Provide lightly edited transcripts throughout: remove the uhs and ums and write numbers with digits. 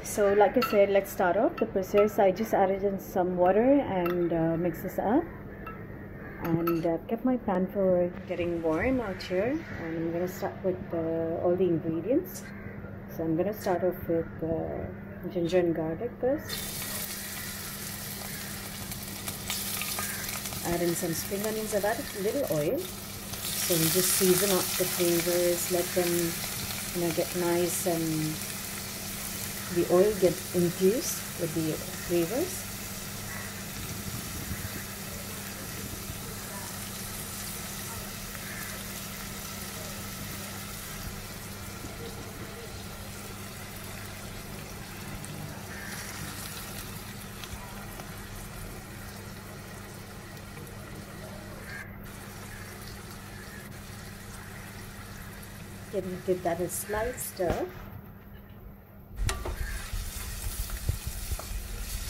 So like I said, let's start off the process. I just added in some water and mix this up, and kept my pan for getting warm out here, and I'm going to start with all the ingredients. So I'm going to start off with ginger and garlic first. Add in some spring onions. I've added a little oil, so we just season up the flavors, let them get nice and the oil get infused with the flavors. Give that a slight stir.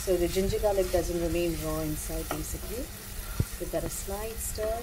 So the ginger garlic doesn't remain raw inside basically. Give that a slight stir.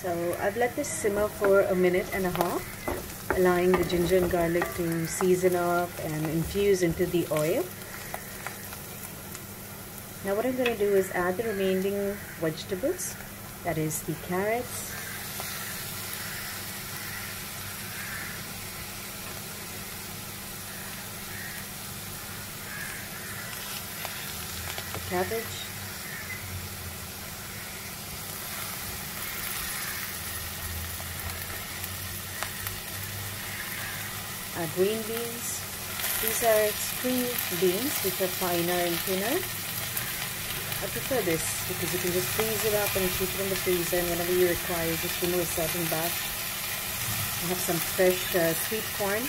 So I've let this simmer for 1.5 minutes, allowing the ginger and garlic to season up and infuse into the oil. Now what I'm going to do is add the remaining vegetables, that is the carrots, the cabbage, green beans. These are string beans which are finer and thinner. I prefer this because you can just freeze it up and keep it in the freezer, and whenever you require, just remove a certain batch. I have some fresh sweet corn.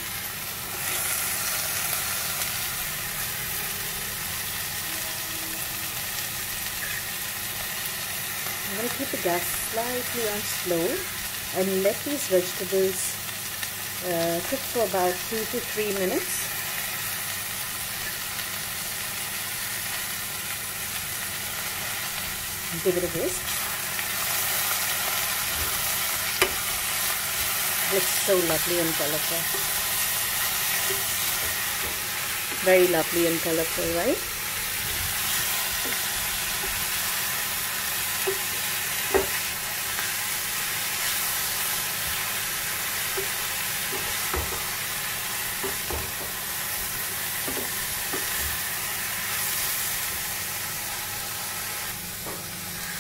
I'm going to keep the gas slightly on slow and let these vegetables cook for about 2 to 3 minutes. Give it a whisk. Looks so lovely and colorful. Very lovely and colorful, right?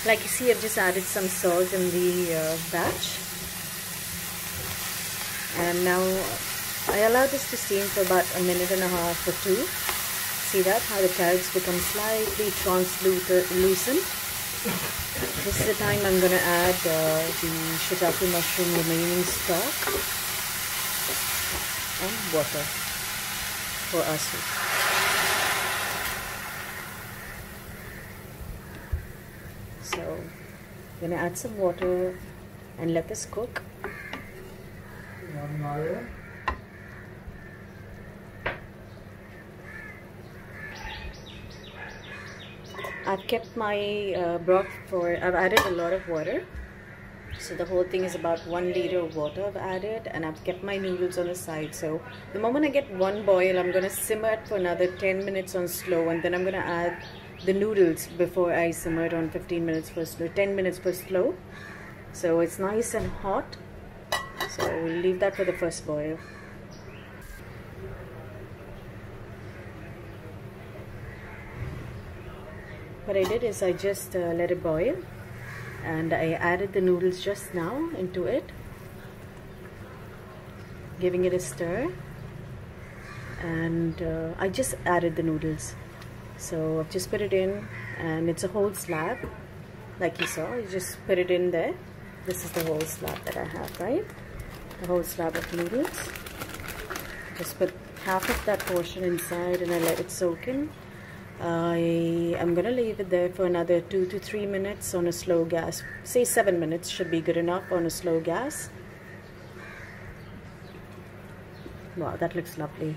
Like you see, I've just added some salt in the batch, and now I allow this to steam for about 1.5 minutes or 2. See that? How the carrots become slightly translucent. This is the time I'm going to add the shiitake mushroom remaining stock and water for our soup. So I'm going to add some water and let this cook. I've kept my broth I've added a lot of water. So the whole thing is about 1 liter of water I've added, and I've kept my noodles on the side. So the moment I get one boil, I'm going to simmer it for another 10 minutes on slow, and then I'm going to add the noodles before I simmer it on 15 minutes for slow, 10 minutes for slow. So it's nice and hot. So we'll leave that for the first boil. What I did is I just let it boil, and I added the noodles just now into it, giving it a stir, and I just added the noodles. So I've just put it in, and it's a whole slab, like you saw. You just put it in there. This is the whole slab that I have, right? The whole slab of noodles. Just put half of that portion inside and I let it soak in. I am gonna leave it there for another 2 to 3 minutes on a slow gas. Say 7 minutes should be good enough on a slow gas. Wow, that looks lovely.